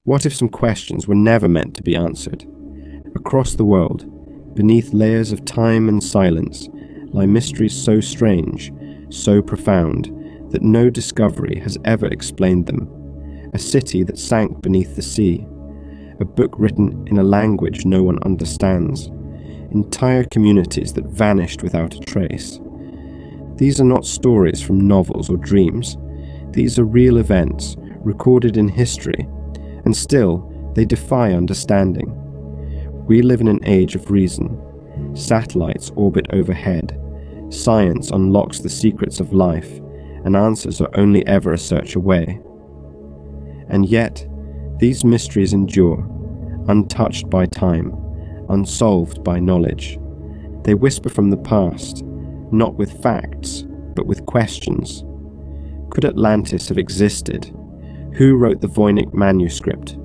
What if some questions were never meant to be answered? Across the world, beneath layers of time and silence, lie mysteries so strange, so profound, that no discovery has ever explained them. A city that sank beneath the sea, a book written in a language no one understands, entire communities that vanished without a trace. These are not stories from novels or dreams. These are real events, recorded in history, and still they defy understanding. We live in an age of reason. Satellites orbit overhead. Science unlocks the secrets of life, and answers are only ever a search away. And yet, these mysteries endure, untouched by time, unsolved by knowledge. They whisper from the past, not with facts, but with questions. Could Atlantis have existed? Who wrote the Voynich manuscript?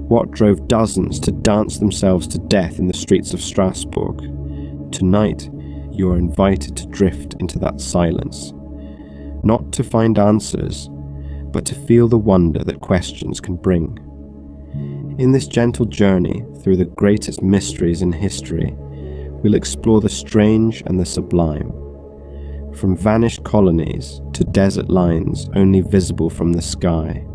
What drove dozens to dance themselves to death in the streets of Strasbourg? Tonight, you are invited to drift into that silence. Not to find answers, but to feel the wonder that questions can bring. In this gentle journey through the greatest mysteries in history, we'll explore the strange and the sublime. From vanished colonies to desert lines only visible from the sky,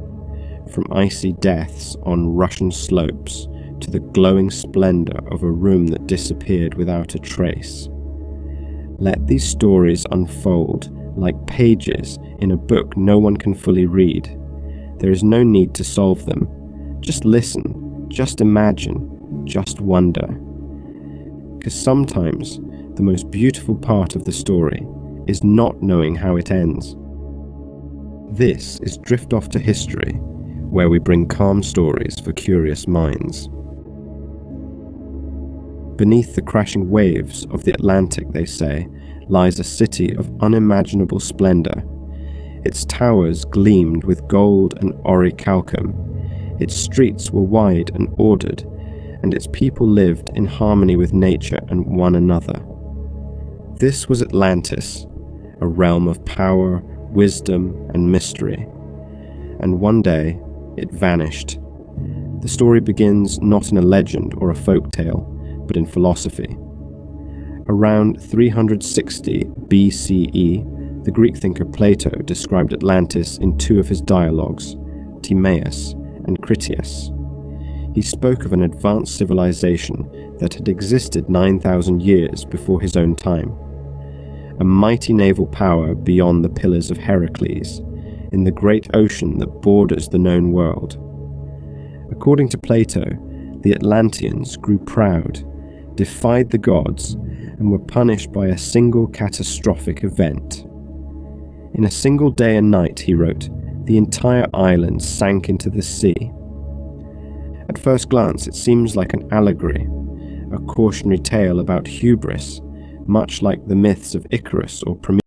from icy deaths on Russian slopes to the glowing splendor of a room that disappeared without a trace. Let these stories unfold like pages in a book no one can fully read. There is no need to solve them. Just listen, just imagine, just wonder. Because sometimes the most beautiful part of the story is not knowing how it ends. This is Drift Off to History, where we bring calm stories for curious minds. Beneath the crashing waves of the Atlantic, they say, lies a city of unimaginable splendor. Its towers gleamed with gold and orichalcum. Its streets were wide and ordered, and its people lived in harmony with nature and one another. This was Atlantis, a realm of power, wisdom, and mystery. And one day, it vanished. The story begins not in a legend or a folk tale, but in philosophy. Around 360 BCE, the Greek thinker Plato described Atlantis in two of his dialogues, Timaeus and Critias. He spoke of an advanced civilization that had existed 9,000 years before his own time. A mighty naval power beyond the Pillars of Heracles, in the great ocean that borders the known world. According to Plato, the Atlanteans grew proud, defied the gods, and were punished by a single catastrophic event. In a single day and night, he wrote, the entire island sank into the sea. At first glance, it seems like an allegory, a cautionary tale about hubris, much like the myths of Icarus or Prometheus.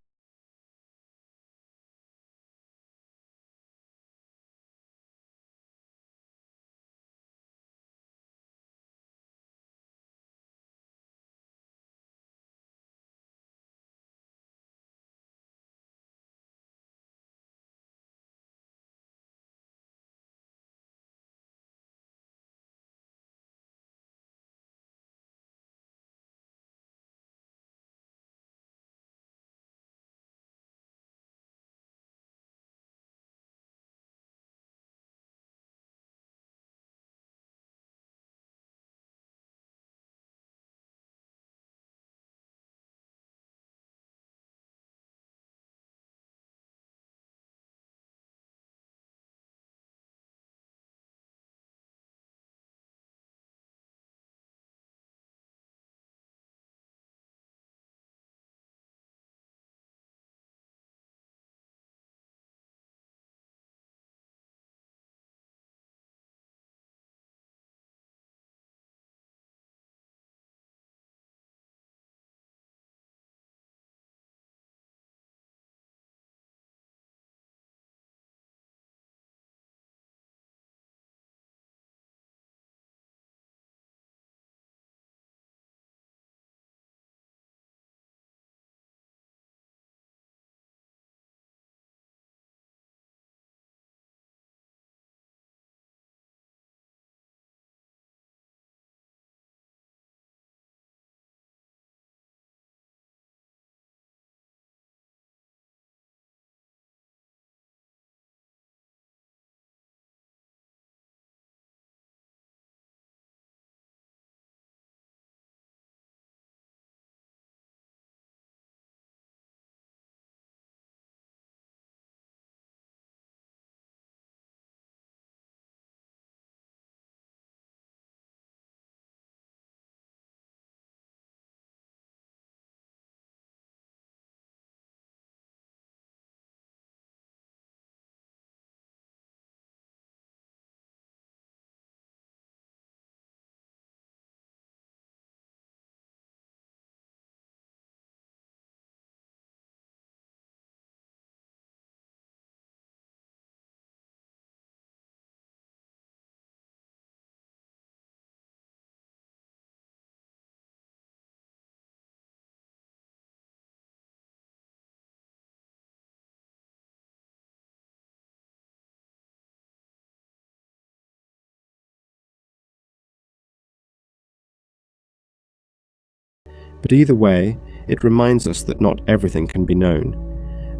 But either way, it reminds us that not everything can be known,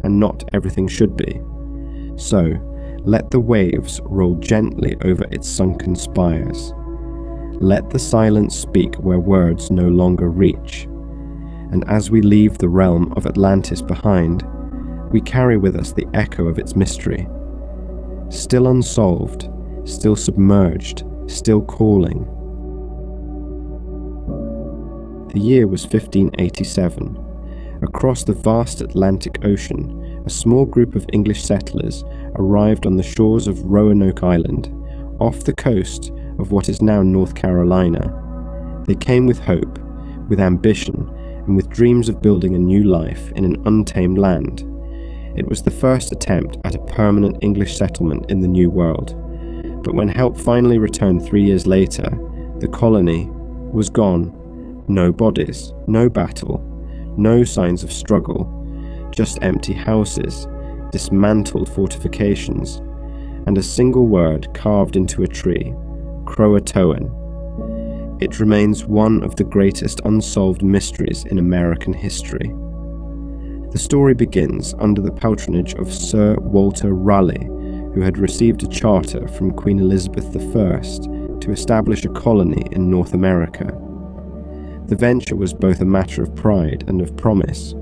and not everything should be. So, let the waves roll gently over its sunken spires. Let the silence speak where words no longer reach. And as we leave the realm of Atlantis behind, we carry with us the echo of its mystery. Still unsolved, still submerged, still calling. The year was 1587. Across the vast Atlantic Ocean, a small group of English settlers arrived on the shores of Roanoke Island, off the coast of what is now North Carolina. They came with hope, with ambition, and with dreams of building a new life in an untamed land. It was the first attempt at a permanent English settlement in the New World. But when help finally returned 3 years later, the colony was gone. No bodies, no battle, no signs of struggle, just empty houses, dismantled fortifications, and a single word carved into a tree, Croatoan. It remains one of the greatest unsolved mysteries in American history. The story begins under the patronage of Sir Walter Raleigh, who had received a charter from Queen Elizabeth I to establish a colony in North America. The venture was both a matter of pride and of promise,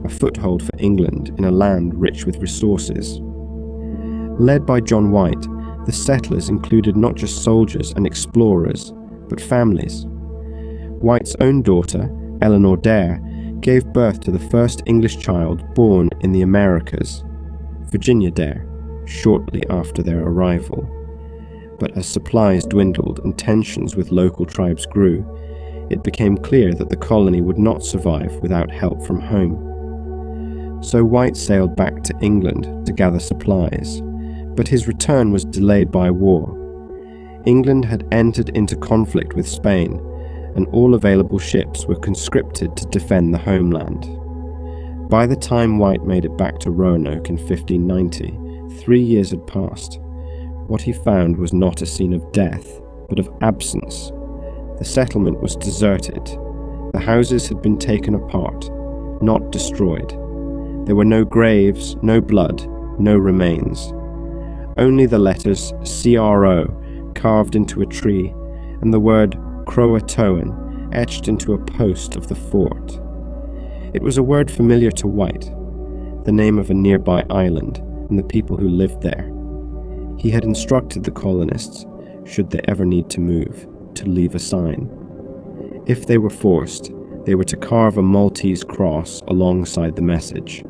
a foothold for England in a land rich with resources. Led by John White, the settlers included not just soldiers and explorers, but families. White's own daughter, Eleanor Dare, gave birth to the first English child born in the Americas, Virginia Dare, shortly after their arrival. But as supplies dwindled and tensions with local tribes grew, it became clear that the colony would not survive without help from home. So White sailed back to England to gather supplies, but his return was delayed by war. England had entered into conflict with Spain, and all available ships were conscripted to defend the homeland. By the time White made it back to Roanoke in 1590, 3 years had passed. What he found was not a scene of death, but of absence. The settlement was deserted. The houses had been taken apart, not destroyed. There were no graves, no blood, no remains. Only the letters CRO carved into a tree, and the word Croatoan etched into a post of the fort. It was a word familiar to White, the name of a nearby island and the people who lived there. He had instructed the colonists, should they ever need to move, to leave a sign. If they were forced, they were to carve a Maltese cross alongside the message.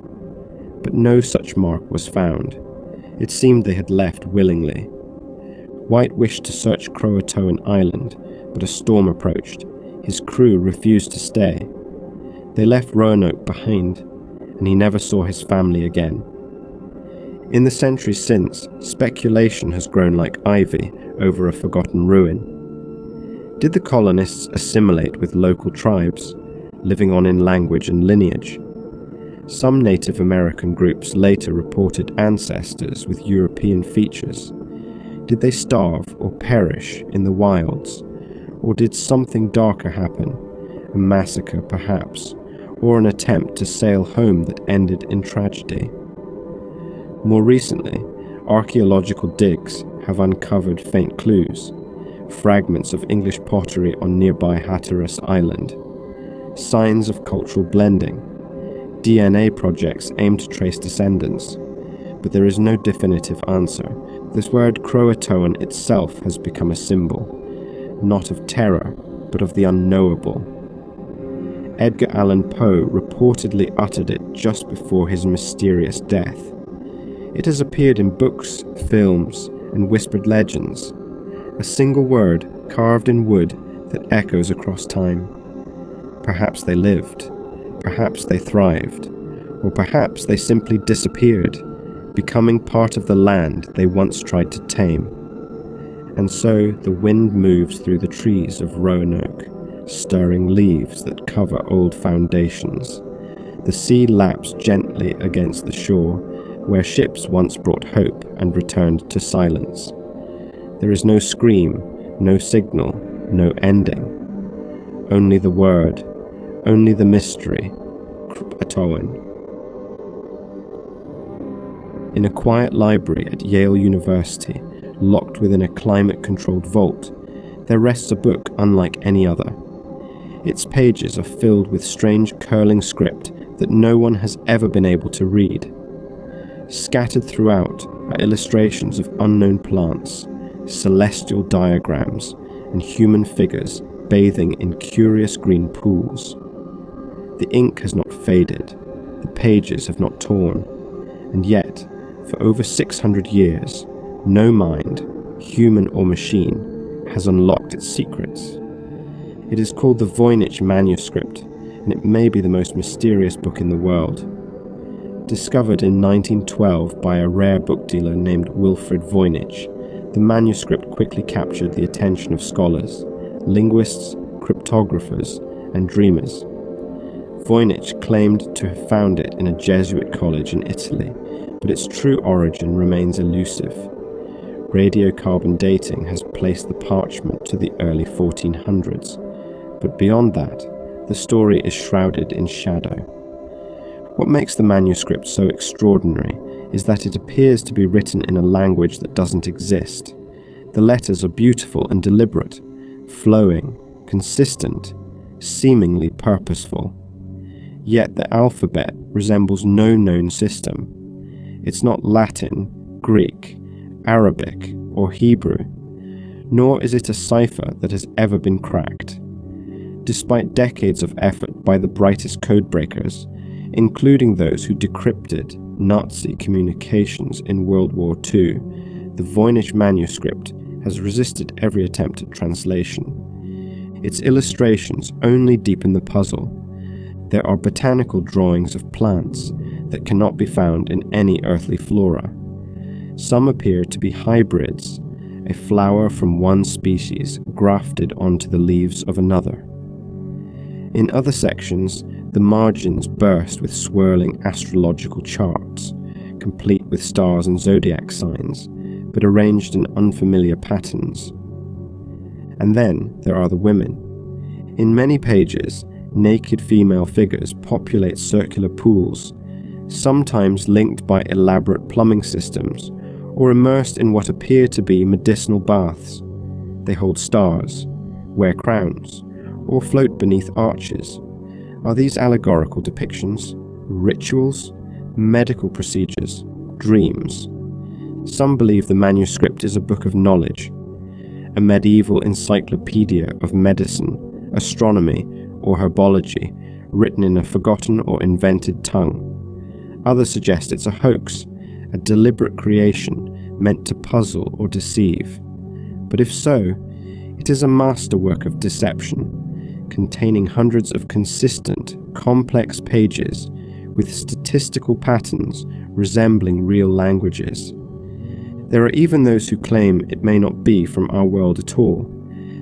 But no such mark was found. It seemed they had left willingly. White wished to search Croatoan Island, but a storm approached. His crew refused to stay. They left Roanoke behind, and he never saw his family again. In the centuries since, speculation has grown like ivy over a forgotten ruin. Did the colonists assimilate with local tribes, living on in language and lineage? Some Native American groups later reported ancestors with European features. Did they starve or perish in the wilds? Or did something darker happen? A massacre, perhaps, or an attempt to sail home that ended in tragedy? More recently, archaeological digs have uncovered faint clues, fragments of English pottery on nearby Hatteras Island, signs of cultural blending. DNA projects aim to trace descendants, but there is no definitive answer. This word Croatoan itself has become a symbol, not of terror, but of the unknowable. Edgar Allan Poe reportedly uttered it just before his mysterious death. It has appeared in books, films, and whispered legends, a single word carved in wood that echoes across time. Perhaps they lived, perhaps they thrived, or perhaps they simply disappeared, becoming part of the land they once tried to tame. And so the wind moves through the trees of Roanoke, stirring leaves that cover old foundations. The sea laps gently against the shore, where ships once brought hope and returned to silence. There is no scream, no signal, no ending. Only the word, only the mystery, Atoan. In a quiet library at Yale University, locked within a climate-controlled vault, there rests a book unlike any other. Its pages are filled with strange curling script that no one has ever been able to read. Scattered throughout are illustrations of unknown plants, celestial diagrams, and human figures bathing in curious green pools. The ink has not faded, the pages have not torn, and yet, for over 600 years, no mind, human or machine, has unlocked its secrets. It is called the Voynich manuscript, and it may be the most mysterious book in the world. Discovered in 1912 by a rare book dealer named Wilfrid Voynich, the manuscript quickly captured the attention of scholars, linguists, cryptographers, and dreamers. Voynich claimed to have found it in a Jesuit college in Italy, but its true origin remains elusive. Radiocarbon dating has placed the parchment to the early 1400s, but beyond that, the story is shrouded in shadow. What makes the manuscript so extraordinary is that it appears to be written in a language that doesn't exist. The letters are beautiful and deliberate, flowing, consistent, seemingly purposeful. Yet the alphabet resembles no known system. It's not Latin, Greek, Arabic, or Hebrew, nor is it a cipher that has ever been cracked. Despite decades of effort by the brightest codebreakers, including those who decrypted Nazi communications in World War II, the Voynich manuscript has resisted every attempt at translation. Its illustrations only deepen the puzzle. There are botanical drawings of plants that cannot be found in any earthly flora. Some appear to be hybrids, a flower from one species grafted onto the leaves of another. In other sections, the margins burst with swirling astrological charts, complete with stars and zodiac signs, but arranged in unfamiliar patterns. And then there are the women. In many pages, naked female figures populate circular pools, sometimes linked by elaborate plumbing systems, or immersed in what appear to be medicinal baths. They hold stars, wear crowns, or float beneath arches. Are these allegorical depictions, rituals, medical procedures, dreams? Some believe the manuscript is a book of knowledge, a medieval encyclopedia of medicine, astronomy, or herbology, written in a forgotten or invented tongue. Others suggest it's a hoax, a deliberate creation meant to puzzle or deceive. But if so, it is a masterwork of deception, containing hundreds of consistent, complex pages with statistical patterns resembling real languages. There are even those who claim it may not be from our world at all,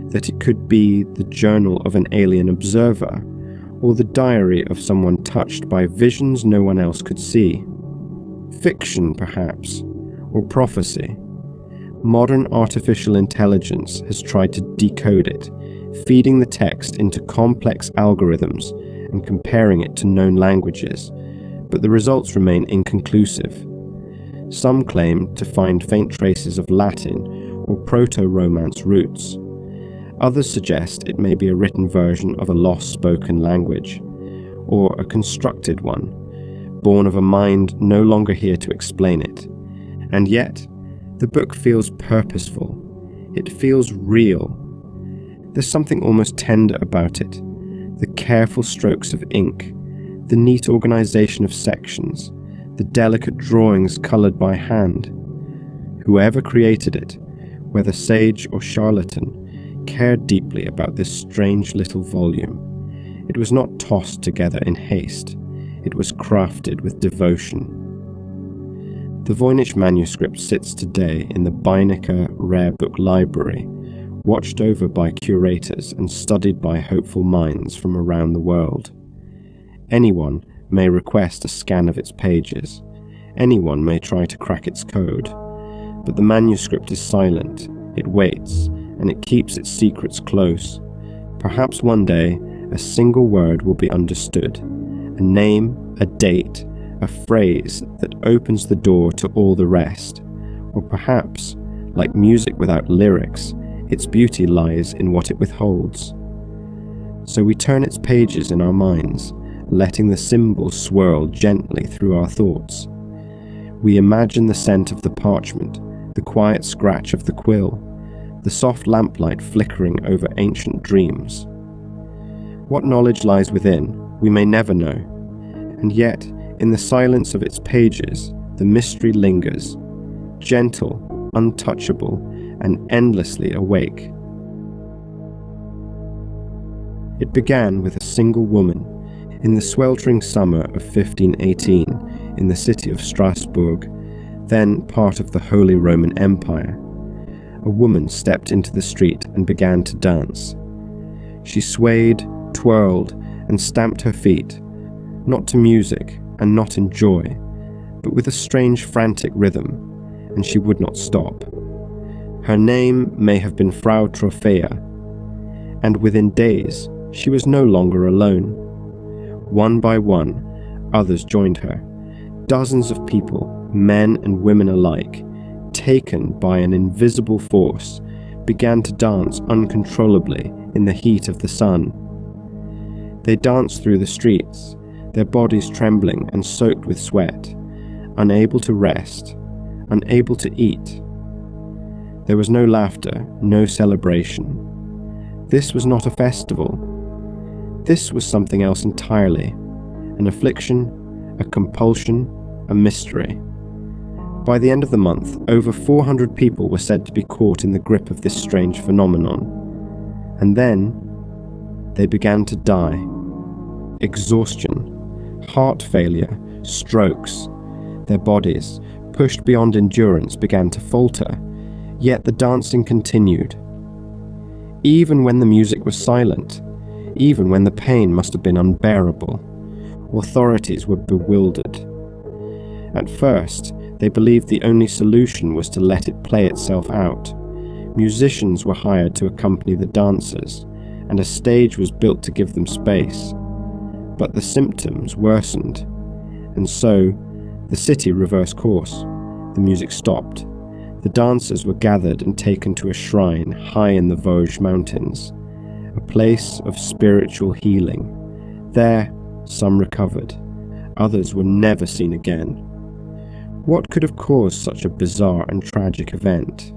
that it could be the journal of an alien observer, or the diary of someone touched by visions no one else could see. Fiction, perhaps, or prophecy. Modern artificial intelligence has tried to decode it, feeding the text into complex algorithms and comparing it to known languages, but the results remain inconclusive. Some claim to find faint traces of Latin or Proto-Romance roots. Others suggest it may be a written version of a lost spoken language, or a constructed one, born of a mind no longer here to explain it. And yet, the book feels purposeful. It feels real. There's something almost tender about it. The careful strokes of ink, the neat organization of sections, the delicate drawings colored by hand. Whoever created it, whether sage or charlatan, cared deeply about this strange little volume. It was not tossed together in haste. It was crafted with devotion. The Voynich manuscript sits today in the Beinecker Rare Book Library, watched over by curators and studied by hopeful minds from around the world. Anyone may request a scan of its pages. Anyone may try to crack its code. But the manuscript is silent, it waits, and it keeps its secrets close. Perhaps one day, a single word will be understood, a name, a date, a phrase that opens the door to all the rest. Or perhaps, like music without lyrics, its beauty lies in what it withholds. So we turn its pages in our minds, letting the symbols swirl gently through our thoughts. We imagine the scent of the parchment, the quiet scratch of the quill, the soft lamplight flickering over ancient dreams. What knowledge lies within, we may never know, and yet, in the silence of its pages, the mystery lingers, gentle, untouchable, and endlessly awake. It began with a single woman, in the sweltering summer of 1518, in the city of Strasbourg, then part of the Holy Roman Empire. A woman stepped into the street and began to dance. She swayed, twirled, and stamped her feet, not to music and not in joy, but with a strange frantic rhythm, and she would not stop. Her name may have been Frau Trophea, and within days she was no longer alone. One by one, others joined her. Dozens of people, men and women alike, taken by an invisible force, began to dance uncontrollably in the heat of the sun. They danced through the streets, their bodies trembling and soaked with sweat, unable to rest, unable to eat. There was no laughter, no celebration. This was not a festival. This was something else entirely, an affliction, a compulsion, a mystery. By the end of the month, over 400 people were said to be caught in the grip of this strange phenomenon. And then, they began to die. Exhaustion, heart failure, strokes. Their bodies, pushed beyond endurance, began to falter, yet the dancing continued. Even when the music was silent, even when the pain must have been unbearable, authorities were bewildered. At first, they believed the only solution was to let it play itself out. Musicians were hired to accompany the dancers, and a stage was built to give them space. But the symptoms worsened, and so the city reversed course. The music stopped. The dancers were gathered and taken to a shrine high in the Vosges Mountains, a place of spiritual healing. There, some recovered. Others were never seen again. What could have caused such a bizarre and tragic event?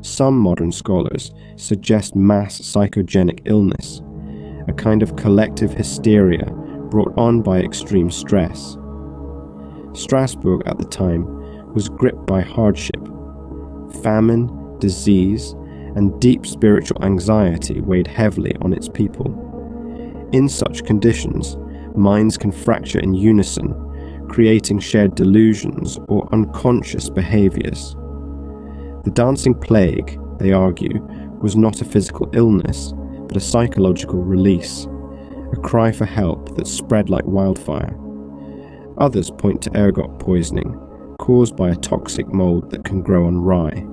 Some modern scholars suggest mass psychogenic illness, a kind of collective hysteria brought on by extreme stress. Strasbourg at the time was gripped by hardship. Famine, disease, and deep spiritual anxiety weighed heavily on its people. In such conditions, minds can fracture in unison, creating shared delusions or unconscious behaviors. The dancing plague, they argue, was not a physical illness, but a psychological release, a cry for help that spread like wildfire. Others point to ergot poisoning, caused by a toxic mold that can grow on rye.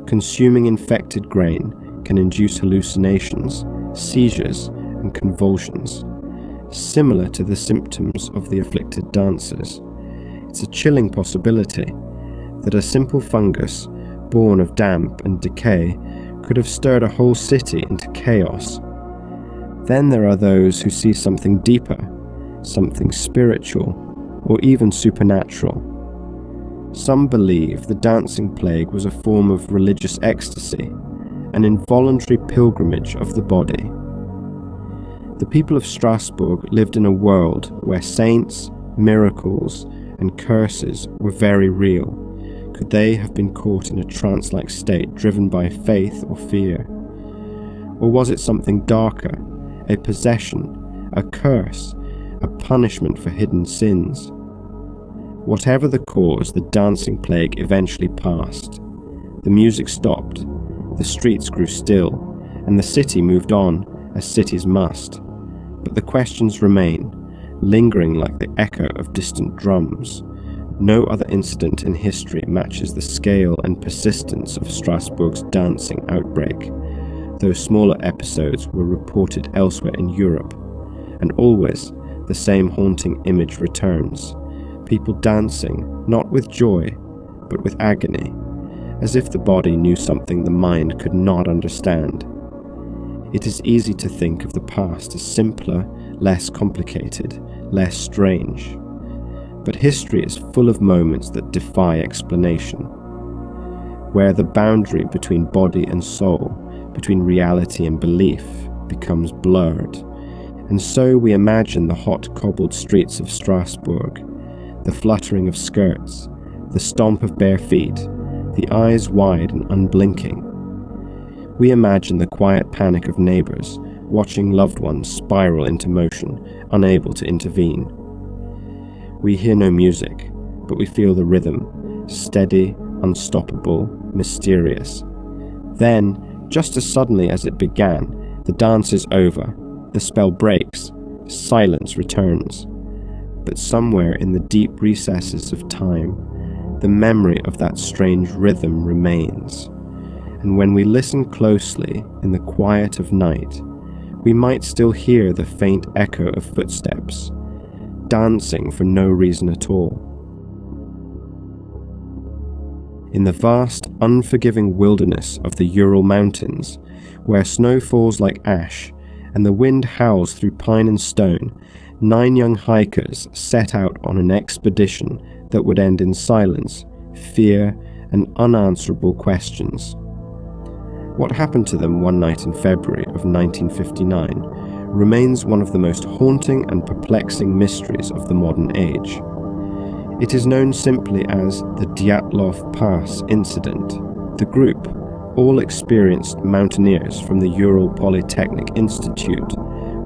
Consuming infected grain can induce hallucinations, seizures, and convulsions, similar to the symptoms of the afflicted dancers. It's a chilling possibility that a simple fungus, born of damp and decay, could have stirred a whole city into chaos. Then there are those who see something deeper, something spiritual, or even supernatural. Some believe the dancing plague was a form of religious ecstasy, an involuntary pilgrimage of the body. The people of Strasbourg lived in a world where saints, miracles, and curses were very real. Could they have been caught in a trance-like state driven by faith or fear? Or was it something darker, a possession, a curse, a punishment for hidden sins? Whatever the cause, the dancing plague eventually passed. The music stopped, the streets grew still, and the city moved on, as cities must. But the questions remain, lingering like the echo of distant drums. No other incident in history matches the scale and persistence of Strasbourg's dancing outbreak. though smaller episodes were reported elsewhere in Europe, and always the same haunting image returns, people dancing not with joy, but with agony, as if the body knew something the mind could not understand. It is easy to think of the past as simpler, less complicated, less strange. But history is full of moments that defy explanation, where the boundary between body and soul, between reality and belief, becomes blurred. And so we imagine the hot cobbled streets of Strasbourg, the fluttering of skirts, the stomp of bare feet, the eyes wide and unblinking. We imagine the quiet panic of neighbours watching loved ones spiral into motion, unable to intervene. We hear no music, but we feel the rhythm, steady, unstoppable, mysterious. Then, just as suddenly as it began, the dance is over, the spell breaks, silence returns. But somewhere in the deep recesses of time, the memory of that strange rhythm remains. And when we listen closely in the quiet of night, we might still hear the faint echo of footsteps, dancing for no reason at all. In the vast, unforgiving wilderness of the Ural Mountains, where snow falls like ash and the wind howls through pine and stone, 9 young hikers set out on an expedition that would end in silence, fear, and unanswerable questions. What happened to them one night in February of 1959 remains one of the most haunting and perplexing mysteries of the modern age. It is known simply as the Dyatlov Pass incident. The group, all experienced mountaineers from the Ural Polytechnic Institute,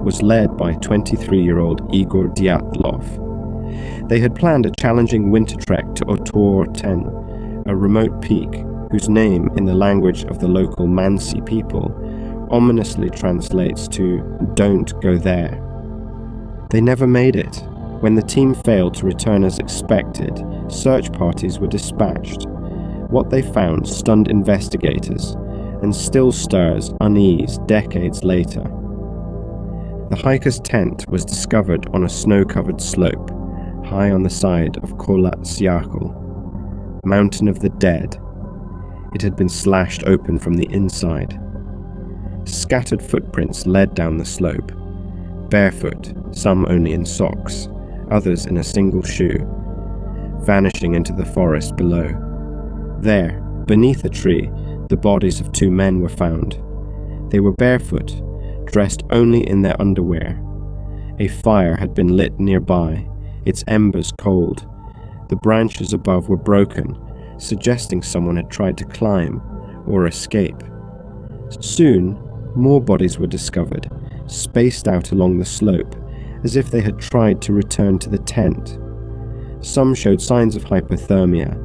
was led by 23-year-old Igor Dyatlov. They had planned a challenging winter trek to Otor-Ten, a remote peak whose name in the language of the local Mansi people ominously translates to "don't go there." They never made it. When the team failed to return as expected, search parties were dispatched. What they found stunned investigators and still stirs unease decades later. The hiker's tent was discovered on a snow-covered slope, high on the side of Kholat Syakhl, Mountain of the Dead. It had been slashed open from the inside. Scattered footprints led down the slope, barefoot, some only in socks, others in a single shoe, vanishing into the forest below. There, beneath a tree, the bodies of 2 men were found. They were barefoot, dressed only in their underwear. A fire had been lit nearby, its embers cold. The branches above were broken, suggesting someone had tried to climb or escape. Soon, more bodies were discovered, spaced out along the slope, as if they had tried to return to the tent. Some showed signs of hypothermia,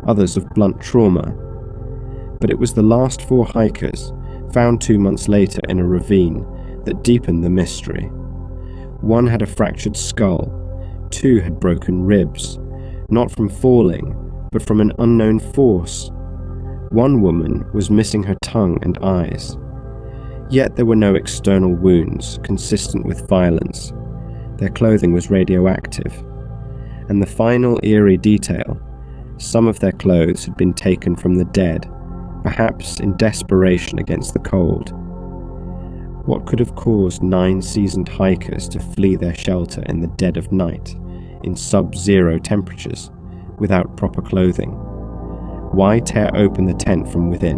others of blunt trauma. But it was the last 4 hikers, found 2 months later in a ravine, that deepened the mystery. 1 had a fractured skull, 2 had broken ribs, not from falling, but from an unknown force. 1 woman was missing her tongue and eyes. Yet there were no external wounds consistent with violence. Their clothing was radioactive. And the final eerie detail, some of their clothes had been taken from the dead, perhaps in desperation against the cold. What could have caused 9 seasoned hikers to flee their shelter in the dead of night, in sub-zero temperatures, without proper clothing? Why tear open the tent from within?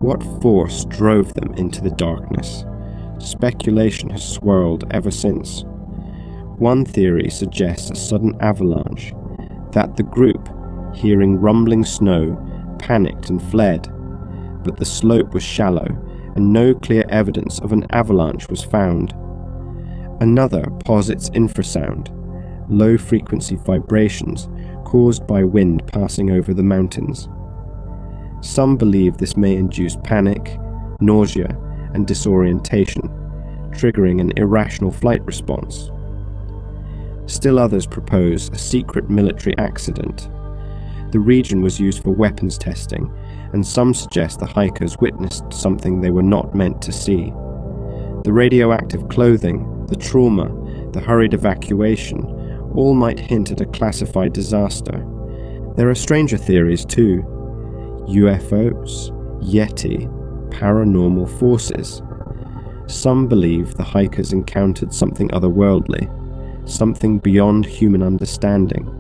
What force drove them into the darkness? Speculation has swirled ever since. One theory suggests a sudden avalanche, that the group, hearing rumbling snow, panicked and fled, but the slope was shallow and no clear evidence of an avalanche was found. Another posits infrasound, low-frequency vibrations caused by wind passing over the mountains. Some believe this may induce panic, nausea, and disorientation, triggering an irrational flight response. Still others propose a secret military accident. The region was used for weapons testing, and some suggest the hikers witnessed something they were not meant to see. The radioactive clothing, the trauma, the hurried evacuation, all might hint at a classified disaster. There are stranger theories too. UFOs, Yeti, paranormal forces. Some believe the hikers encountered something otherworldly, something beyond human understanding.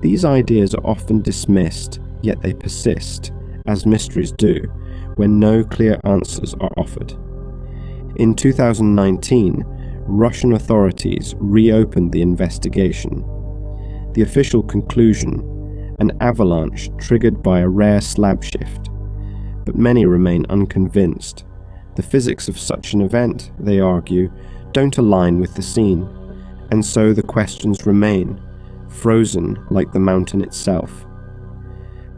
These ideas are often dismissed, yet they persist, as mysteries do, when no clear answers are offered. In 2019, Russian authorities reopened the investigation. The official conclusion: an avalanche triggered by a rare slab shift. But many remain unconvinced. The physics of such an event, they argue, don't align with the scene, and so the questions remain, frozen like the mountain itself.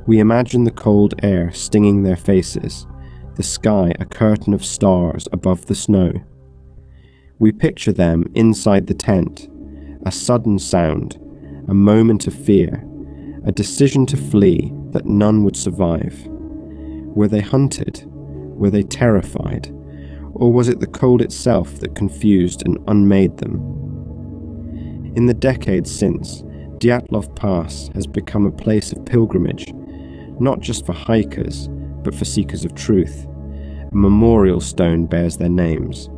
We imagine the cold air stinging their faces, the sky a curtain of stars above the snow. We picture them inside the tent, a sudden sound, a moment of fear, a decision to flee that none would survive. Were they hunted? Were they terrified? Or was it the cold itself that confused and unmade them? In the decades since, Dyatlov Pass has become a place of pilgrimage, not just for hikers, but for seekers of truth. A memorial stone bears their names.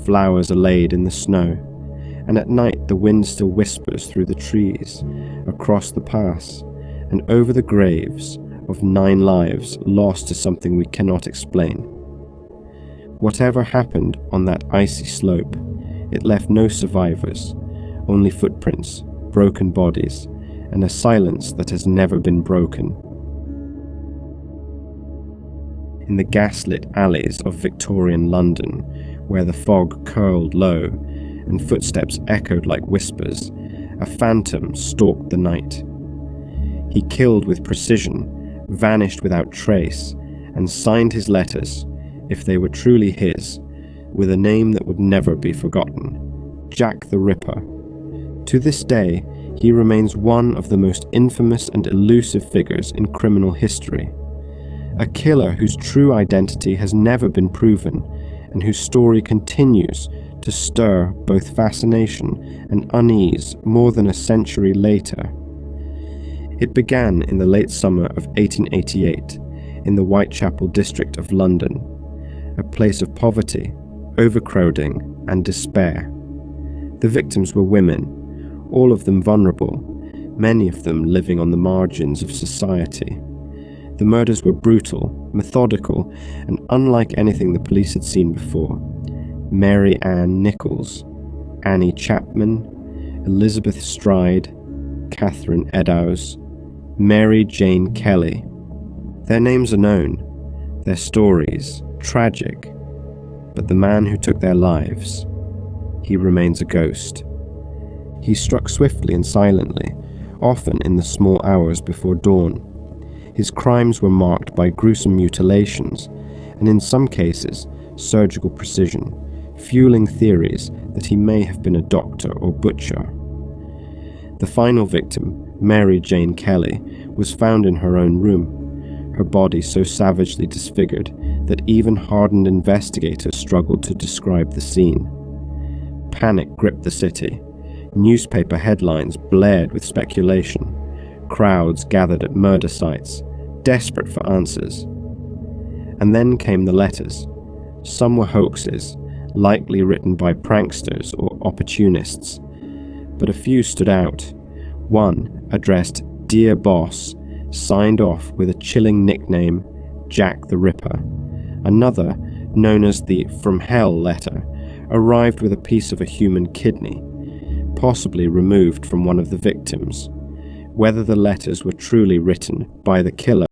Flowers are laid in the snow, and at night the wind still whispers through the trees, across the pass, and over the graves of 9 lives lost to something we cannot explain. Whatever happened on that icy slope, it left no survivors, only footprints, broken bodies, and a silence that has never been broken. In the gaslit alleys of Victorian London, where the fog curled low and footsteps echoed like whispers, a phantom stalked the night. He killed with precision, vanished without trace, and signed his letters, if they were truly his, with a name that would never be forgotten: Jack the Ripper. To this day, he remains one of the most infamous and elusive figures in criminal history. A killer whose true identity has never been proven, and whose story continues to stir both fascination and unease more than a century later. It began in the late summer of 1888 in the Whitechapel district of London, a place of poverty, overcrowding, and despair. The victims were women, all of them vulnerable, many of them living on the margins of society. The murders were brutal, methodical, and unlike anything the police had seen before. Mary Ann Nichols, Annie Chapman, Elizabeth Stride, Catherine Eddowes, Mary Jane Kelly. Their names are known, their stories tragic, but the man who took their lives, he remains a ghost. He struck swiftly and silently, often in the small hours before dawn. His crimes were marked by gruesome mutilations, and in some cases, surgical precision, fueling theories that he may have been a doctor or butcher. The final victim, Mary Jane Kelly, was found in her own room, her body so savagely disfigured that even hardened investigators struggled to describe the scene. Panic gripped the city. Newspaper headlines blared with speculation. Crowds gathered at murder sites, desperate for answers. And then came the letters. Some were hoaxes, likely written by pranksters or opportunists. But a few stood out. One, addressed Dear Boss, signed off with a chilling nickname, Jack the Ripper. Another, known as the From Hell letter, arrived with a piece of a human kidney, possibly removed from one of the victims. Whether the letters were truly written by the killer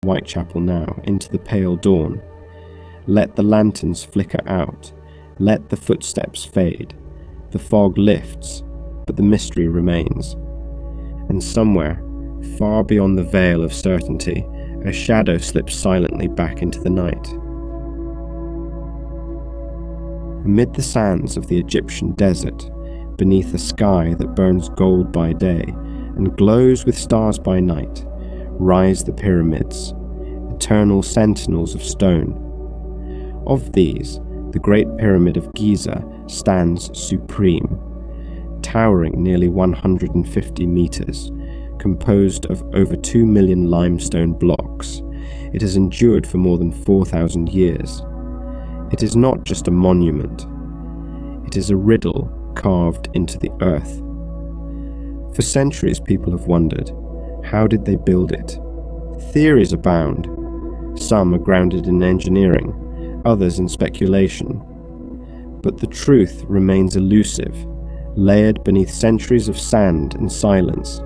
Whitechapel now into the pale dawn. Let the lanterns flicker out. Let the footsteps fade. The fog lifts, but the mystery remains. And somewhere, far beyond the veil of certainty, a shadow slips silently back into the night. Amid the sands of the Egyptian desert, beneath a sky that burns gold by day and glows with stars by night, rise the pyramids, eternal sentinels of stone. Of these, the Great Pyramid of Giza stands supreme, towering nearly 150 meters, composed of over 2 million limestone blocks. It has endured for more than 4,000 years. It is not just a monument. It is a riddle carved into the earth. For centuries, people have wondered, how did they build it? Theories abound. Some are grounded in engineering, others in speculation. But the truth remains elusive, layered beneath centuries of sand and silence.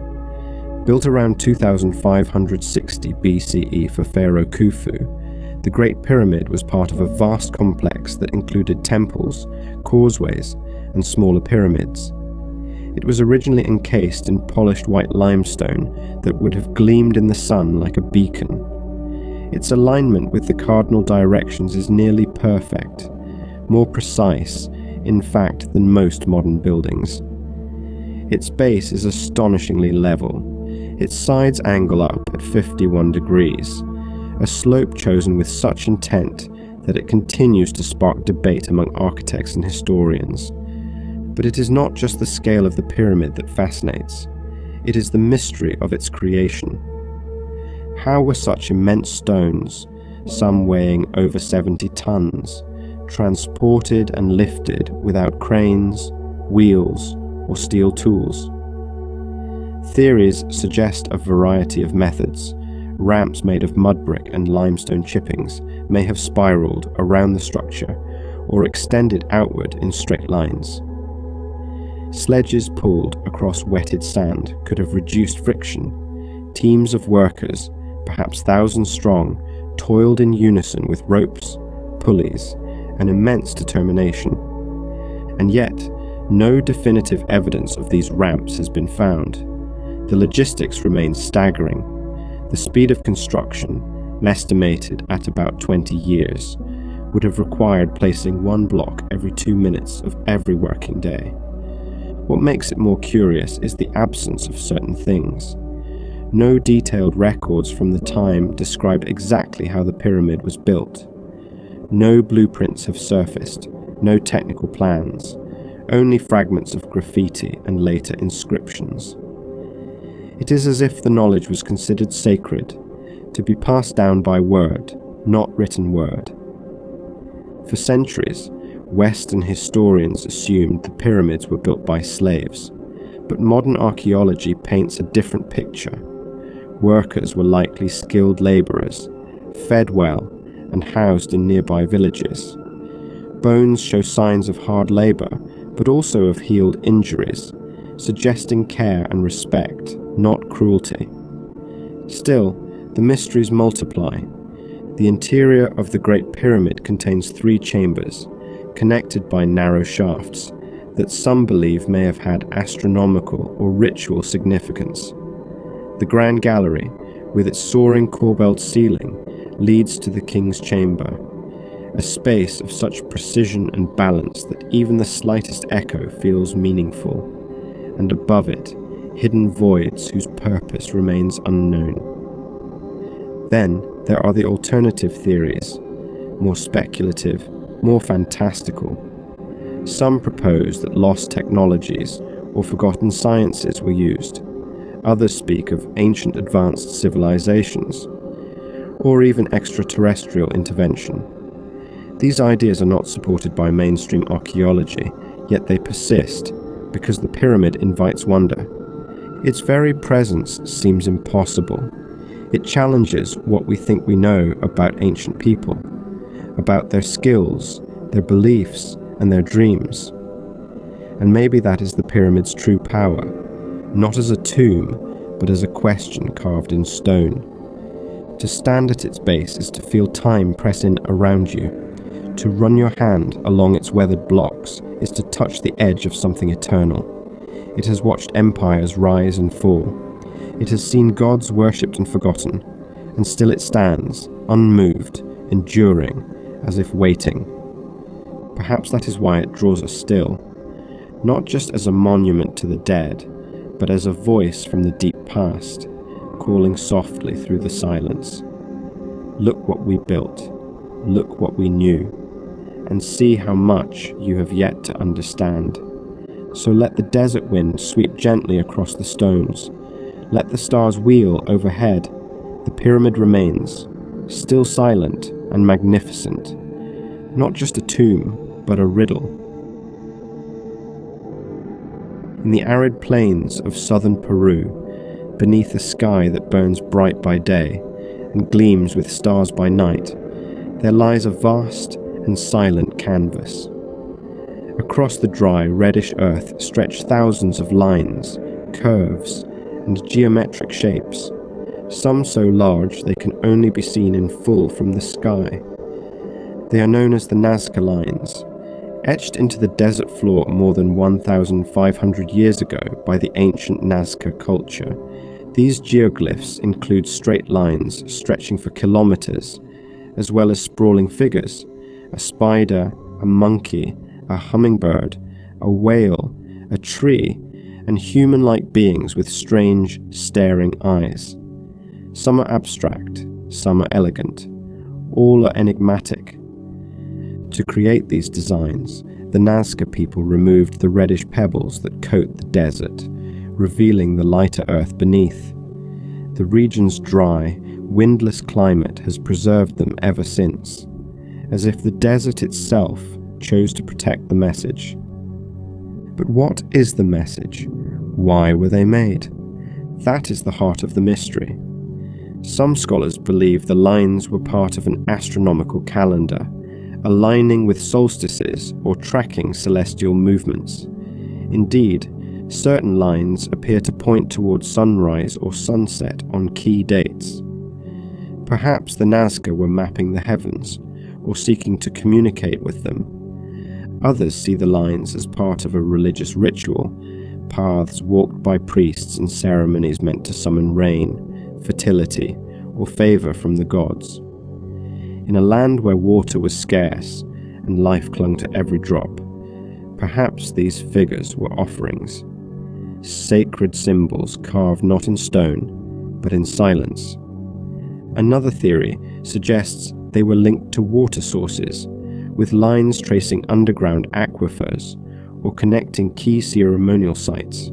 Built around 2560 BCE for Pharaoh Khufu, the Great Pyramid was part of a vast complex that included temples, causeways, and smaller pyramids. It was originally encased in polished white limestone that would have gleamed in the sun like a beacon. Its alignment with the cardinal directions is nearly perfect, more precise, in fact, than most modern buildings. Its base is astonishingly level. Its sides angle up at 51 degrees, a slope chosen with such intent that it continues to spark debate among architects and historians. But it is not just the scale of the pyramid that fascinates, it is the mystery of its creation. How were such immense stones, some weighing over 70 tons, transported and lifted without cranes, wheels, or steel tools? Theories suggest a variety of methods. Ramps made of mud brick and limestone chippings may have spiraled around the structure or extended outward in straight lines. Sledges pulled across wetted sand could have reduced friction. Teams of workers, perhaps thousands strong, toiled in unison with ropes, pulleys, and immense determination. And yet, no definitive evidence of these ramps has been found. The logistics remain staggering. The speed of construction, estimated at about 20 years, would have required placing one block every 2 minutes of every working day. What makes it more curious is the absence of certain things. No detailed records from the time describe exactly how the pyramid was built. No blueprints have surfaced, no technical plans, only fragments of graffiti and later inscriptions. It is as if the knowledge was considered sacred, to be passed down by word, not written word. For centuries, Western historians assumed the pyramids were built by slaves, but modern archaeology paints a different picture. Workers were likely skilled laborers, fed well, and housed in nearby villages. Bones show signs of hard labor, but also of healed injuries, suggesting care and respect, not cruelty. Still, the mysteries multiply. The interior of the Great Pyramid contains 3 chambers, connected by narrow shafts, that some believe may have had astronomical or ritual significance. The Grand Gallery, with its soaring corbelled ceiling, leads to the King's Chamber, a space of such precision and balance that even the slightest echo feels meaningful, and above it, hidden voids whose purpose remains unknown. Then there are the alternative theories, more speculative, more fantastical. Some propose that lost technologies or forgotten sciences were used. Others speak of ancient advanced civilizations, or even extraterrestrial intervention. These ideas are not supported by mainstream archaeology, yet they persist because the pyramid invites wonder. Its very presence seems impossible. It challenges what we think we know about ancient people, about their skills, their beliefs, and their dreams. And maybe that is the pyramid's true power, not as a tomb, but as a question carved in stone. To To stand at its base is to feel time press in around you. To run your hand along its weathered blocks is to touch the edge of something eternal. It has watched empires rise and fall. It has seen gods worshipped and forgotten, and still it stands, unmoved, enduring, as if waiting. Perhaps that is why it draws us still, not just as a monument to the dead, but as a voice from the deep past, calling softly through the silence. Look what we built, look what we knew, and see how much you have yet to understand. So let the desert wind sweep gently across the stones. Let the stars wheel overhead. The pyramid remains, still silent and magnificent. Not just a tomb, but a riddle. In the arid plains of southern Peru, beneath a sky that burns bright by day and gleams with stars by night, there lies a vast and silent canvas. Across the dry, reddish earth stretch thousands of lines, curves, and geometric shapes, some so large they can only be seen in full from the sky. They are known as the Nazca Lines, etched into the desert floor more than 1,500 years ago by the ancient Nazca culture. These geoglyphs include straight lines stretching for kilometers, as well as sprawling figures: a spider, a monkey, a hummingbird, a whale, a tree, and human-like beings with strange, staring eyes. Some are abstract, some are elegant, all are enigmatic. To create these designs, the Nazca people removed the reddish pebbles that coat the desert, revealing the lighter earth beneath. The region's dry, windless climate has preserved them ever since, as if the desert itself chose to protect the message. But what is the message? Why were they made? That is the heart of the mystery. Some scholars believe the lines were part of an astronomical calendar, aligning with solstices or tracking celestial movements. Indeed, certain lines appear to point towards sunrise or sunset on key dates. Perhaps the Nazca were mapping the heavens, or seeking to communicate with them. Others see the lines as part of a religious ritual, paths walked by priests and ceremonies meant to summon rain, fertility, or favor from the gods. In a land where water was scarce and life clung to every drop, perhaps these figures were offerings, sacred symbols carved not in stone, but in silence. Another theory suggests they were linked to water sources, with lines tracing underground aquifers or connecting key ceremonial sites.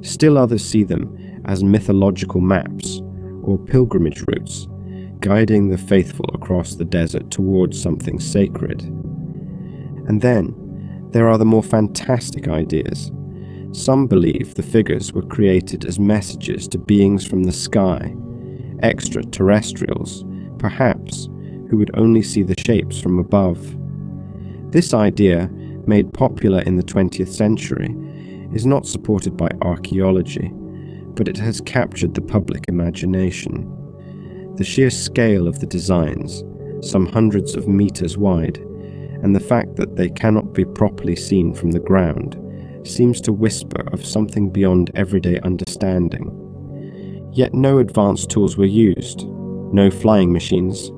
Still others see them as mythological maps or pilgrimage routes, guiding the faithful across the desert towards something sacred. And then, there are the more fantastic ideas. Some believe the figures were created as messages to beings from the sky, extraterrestrials, perhaps, who would only see the shapes from above. This idea, made popular in the 20th century, is not supported by archaeology, but it has captured the public imagination. The sheer scale of the designs, some hundreds of meters wide, and the fact that they cannot be properly seen from the ground, seems to whisper of something beyond everyday understanding. Yet no advanced tools were used, no flying machines,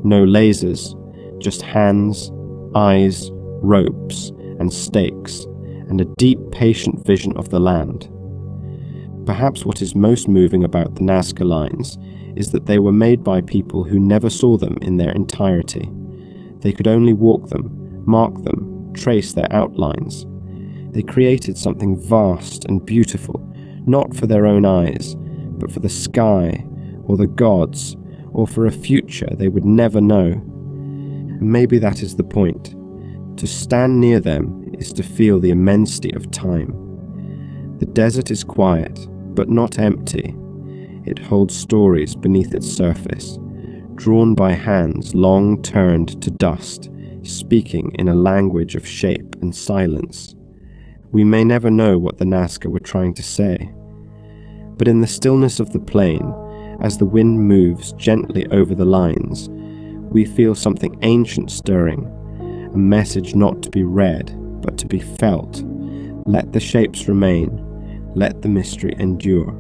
no lasers, just hands, eyes, ropes, and stakes, and a deep, patient vision of the land. Perhaps what is most moving about the Nazca Lines is that they were made by people who never saw them in their entirety. They could only walk them, mark them, trace their outlines. They created something vast and beautiful, not for their own eyes, but for the sky, or the gods, or for a future they would never know. And maybe that is the point. To stand near them is to feel the immensity of time. The desert is quiet, but not empty. It holds stories beneath its surface, drawn by hands long turned to dust, speaking in a language of shape and silence. We may never know what the Nazca were trying to say, but in the stillness of the plain As the wind moves gently over the lines, we feel something ancient stirring, a message not to be read, but to be felt. Let the shapes remain, let the mystery endure.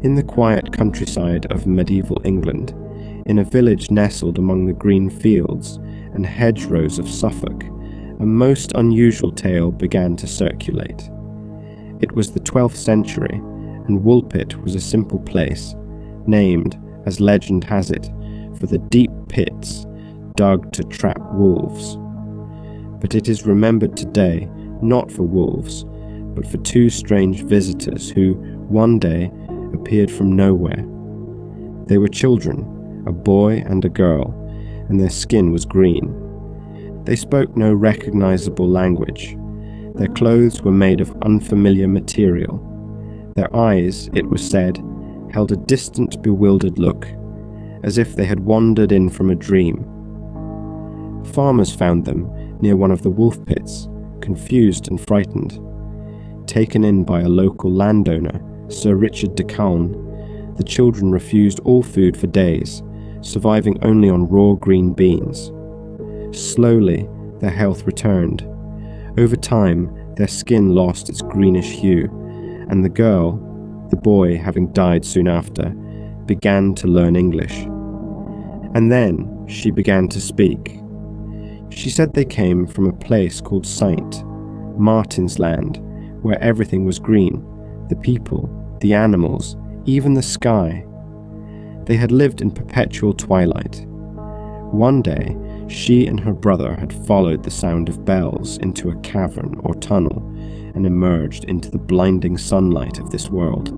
In the quiet countryside of medieval England, in a village nestled among the green fields and hedgerows of Suffolk, a most unusual tale began to circulate. It was the 12th century, and Woolpit was a simple place, named, as legend has it, for the deep pits dug to trap wolves. But it is remembered today not for wolves, but for two strange visitors who, one day, appeared from nowhere. They were children, a boy and a girl, and their skin was green. They spoke no recognizable language. Their clothes were made of unfamiliar material. Their eyes, it was said, held a distant, bewildered look, as if they had wandered in from a dream. Farmers found them near one of the wolf pits, confused and frightened. Taken in by a local landowner, Sir Richard de Calne, the children refused all food for days, surviving only on raw green beans. Slowly, their health returned. Over time, their skin lost its greenish hue, and the boy having died soon after, began to learn English. And then she began to speak. She said they came from a place called Saint Martin's Land, where everything was green, the people, the animals, even the sky. They had lived in perpetual twilight. One day, she and her brother had followed the sound of bells into a cavern or tunnel and emerged into the blinding sunlight of this world.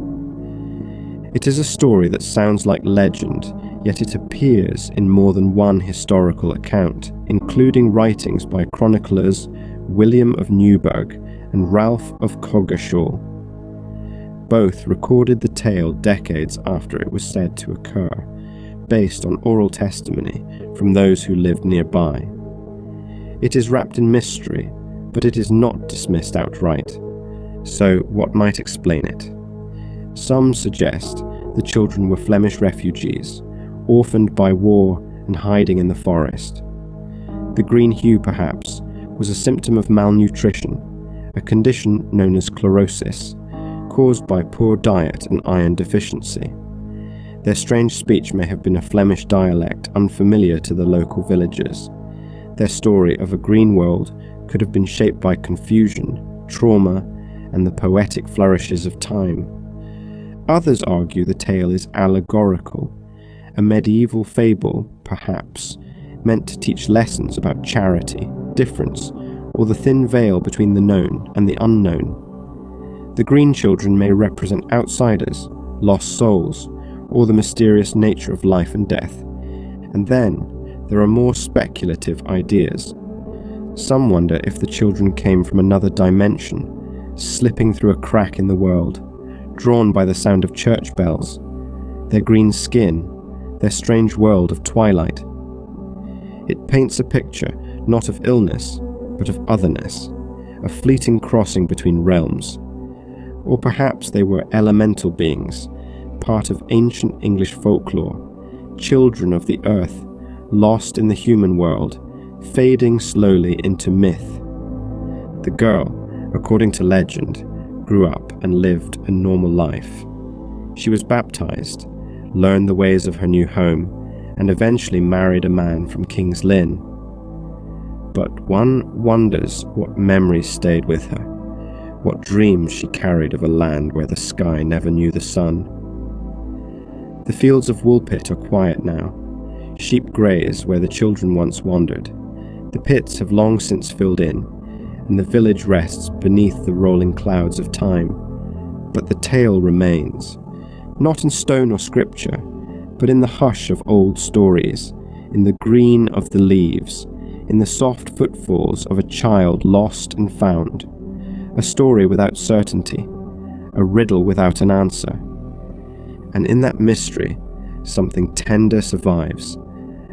It is a story that sounds like legend, yet it appears in more than one historical account, including writings by chroniclers William of Newburgh and Ralph of Coggeshall. Both recorded the tale decades after it was said to occur, based on oral testimony from those who lived nearby. It is wrapped in mystery, but it is not dismissed outright. So what might explain it? Some suggest the children were Flemish refugees, orphaned by war and hiding in the forest. The green hue, perhaps, was a symptom of malnutrition, a condition known as chlorosis, caused by poor diet and iron deficiency. Their strange speech may have been a Flemish dialect unfamiliar to the local villagers. Their story of a green world could have been shaped by confusion, trauma, and the poetic flourishes of time. Others argue the tale is allegorical, a medieval fable, perhaps, meant to teach lessons about charity, difference, or the thin veil between the known and the unknown. The green children may represent outsiders, lost souls, or the mysterious nature of life and death. And then, there are more speculative ideas. Some wonder if the children came from another dimension, slipping through a crack in the world, drawn by the sound of church bells, their green skin, their strange world of twilight. It paints a picture not of illness, but of otherness, a fleeting crossing between realms. Or perhaps they were elemental beings, part of ancient English folklore, children of the earth, lost in the human world, fading slowly into myth. The girl, according to legend, grew up and lived a normal life. She was baptized, learned the ways of her new home, and eventually married a man from King's Lynn. But one wonders what memories stayed with her, what dreams she carried of a land where the sky never knew the sun. The fields of Woolpit are quiet now. Sheep graze where the children once wandered. The pits have long since filled in, and the village rests beneath the rolling clouds of time. But the tale remains, not in stone or scripture, but in the hush of old stories, in the green of the leaves, in the soft footfalls of a child lost and found, a story without certainty, a riddle without an answer. And in that mystery, something tender survives,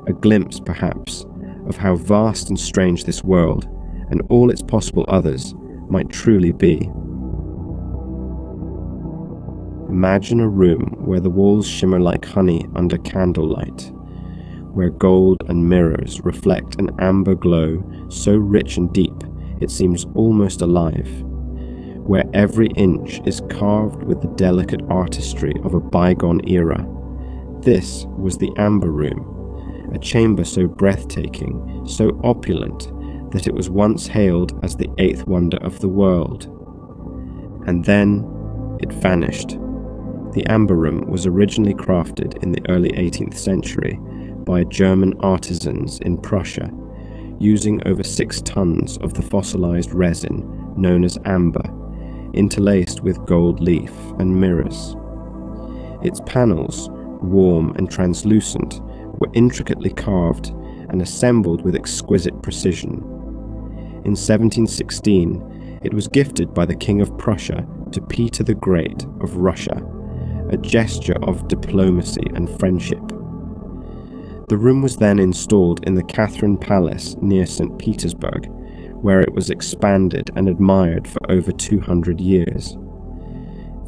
a glimpse, perhaps, of how vast and strange this world, and all its possible others, might truly be. Imagine a room where the walls shimmer like honey under candlelight, where gold and mirrors reflect an amber glow so rich and deep it seems almost alive, where every inch is carved with the delicate artistry of a bygone era. This was the Amber Room, a chamber so breathtaking, so opulent, that it was once hailed as the eighth wonder of the world. And then it vanished. The Amber Room was originally crafted in the early 18th century by German artisans in Prussia, using over 6 tons of the fossilized resin known as amber, interlaced with gold leaf and mirrors. Its panels, warm and translucent, were intricately carved and assembled with exquisite precision. In 1716, it was gifted by the King of Prussia to Peter the Great of Russia, a gesture of diplomacy and friendship. The room was then installed in the Catherine Palace near St. Petersburg, where it was expanded and admired for over 200 years.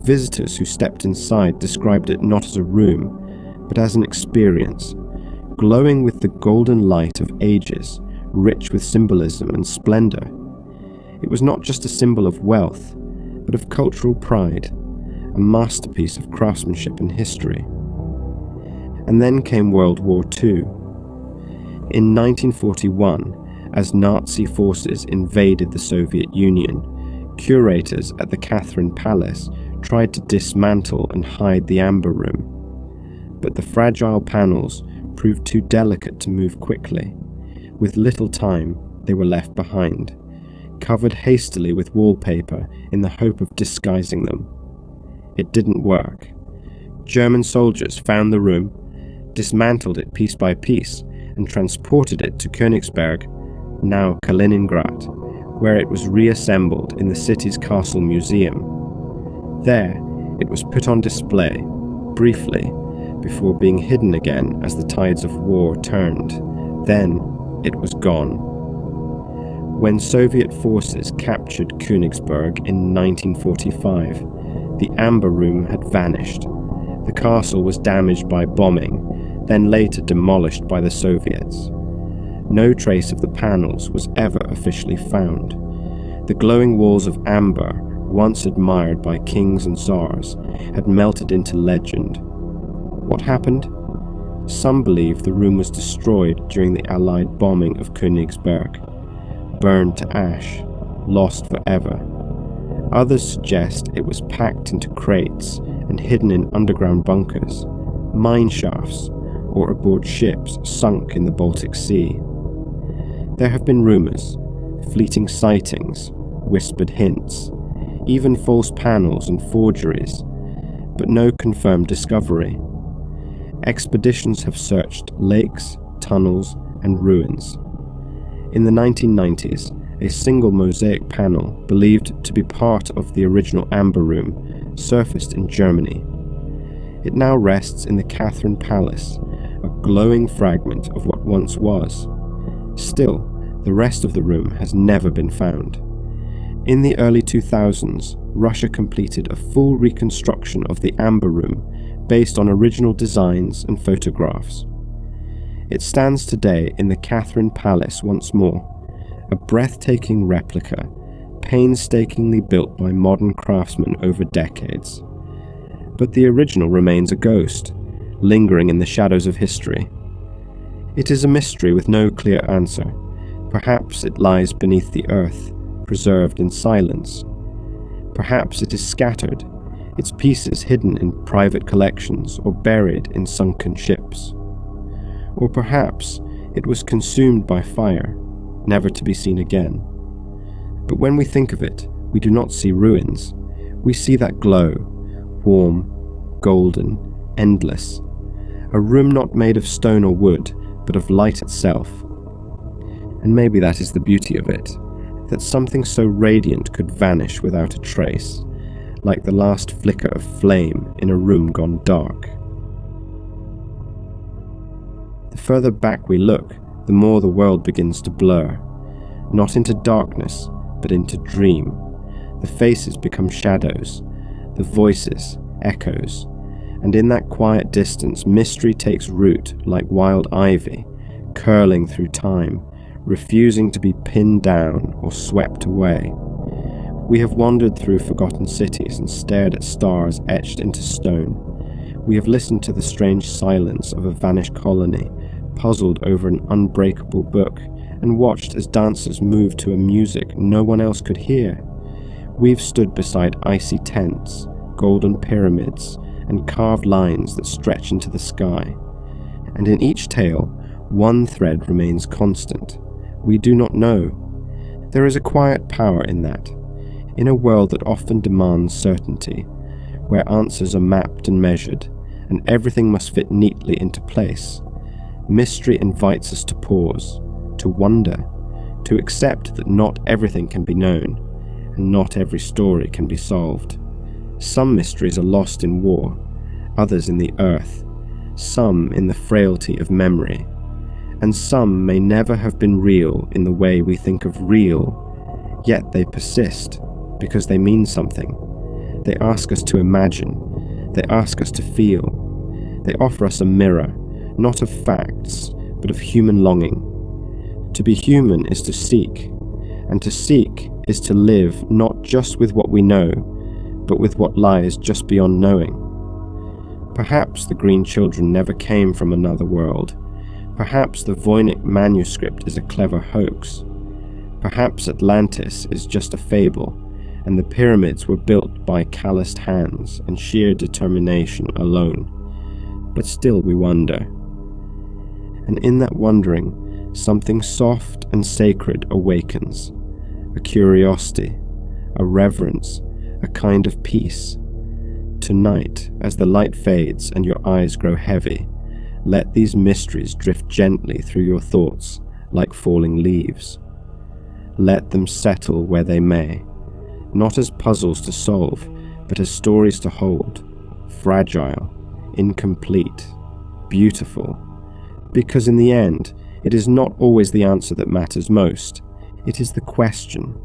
Visitors who stepped inside described it not as a room, but as an experience, glowing with the golden light of ages, rich with symbolism and splendor. It was not just a symbol of wealth, but of cultural pride, a masterpiece of craftsmanship and history. And then came World War II. In 1941, as Nazi forces invaded the Soviet Union, curators at the Catherine Palace tried to dismantle and hide the Amber Room. But the fragile panels proved too delicate to move quickly. With little time, they were left behind, covered hastily with wallpaper in the hope of disguising them. It didn't work. German soldiers found the room, dismantled it piece by piece, and transported it to Königsberg, now Kaliningrad, where it was reassembled in the city's castle museum. There, it was put on display, briefly, before being hidden again as the tides of war turned. Then, it was gone. When Soviet forces captured Königsberg in 1945, the Amber Room had vanished. The castle was damaged by bombing, then later demolished by the Soviets. No trace of the panels was ever officially found. The glowing walls of amber, once admired by kings and tsars, had melted into legend. What happened? Some believe the room was destroyed during the Allied bombing of Königsberg, burned to ash, lost forever. Others suggest it was packed into crates and hidden in underground bunkers, mine shafts, or aboard ships sunk in the Baltic Sea. There have been rumors, fleeting sightings, whispered hints, even false panels and forgeries, but no confirmed discovery. Expeditions have searched lakes, tunnels, and ruins. In the 1990s, a single mosaic panel, believed to be part of the original Amber Room, surfaced in Germany. It now rests in the Catherine Palace, a glowing fragment of what once was. Still, the rest of the room has never been found. In the early 2000s, Russia completed a full reconstruction of the Amber Room based on original designs and photographs. It stands today in the Catherine Palace once more, a breathtaking replica, painstakingly built by modern craftsmen over decades. But the original remains a ghost, lingering in the shadows of history. It is a mystery with no clear answer. Perhaps it lies beneath the earth, preserved in silence. Perhaps it is scattered, its pieces hidden in private collections or buried in sunken ships. Or perhaps it was consumed by fire, never to be seen again. But when we think of it, we do not see ruins. We see that glow, warm, golden, endless. A room not made of stone or wood, but of light itself. And maybe that is the beauty of it, that something so radiant could vanish without a trace, like the last flicker of flame in a room gone dark. The further back we look, the more the world begins to blur, not into darkness, but into dream. The faces become shadows, the voices echoes, and in that quiet distance, mystery takes root like wild ivy, curling through time, refusing to be pinned down or swept away. We have wandered through forgotten cities and stared at stars etched into stone. We have listened to the strange silence of a vanished colony, puzzled over an unbreakable book, and watched as dancers moved to a music no one else could hear. We've stood beside icy tents, golden pyramids, and carved lines that stretch into the sky. And in each tale, one thread remains constant. We do not know. There is a quiet power in that. In a world that often demands certainty, where answers are mapped and measured, and everything must fit neatly into place, mystery invites us to pause, to wonder, to accept that not everything can be known, and not every story can be solved. Some mysteries are lost in war, others in the earth, some in the frailty of memory, and some may never have been real in the way we think of real, yet they persist because they mean something. They ask us to imagine, they ask us to feel, they offer us a mirror, not of facts, but of human longing. To be human is to seek, and to seek is to live not just with what we know, but with what lies just beyond knowing. Perhaps the Green Children never came from another world. Perhaps the Voynich manuscript is a clever hoax. Perhaps Atlantis is just a fable, and the pyramids were built by calloused hands and sheer determination alone. But still we wonder. And in that wondering, something soft and sacred awakens. A curiosity, a reverence, a kind of peace. Tonight, as the light fades and your eyes grow heavy, let these mysteries drift gently through your thoughts like falling leaves. Let them settle where they may, not as puzzles to solve, but as stories to hold, fragile, incomplete, beautiful. Because in the end, it is not always the answer that matters most. It is the question.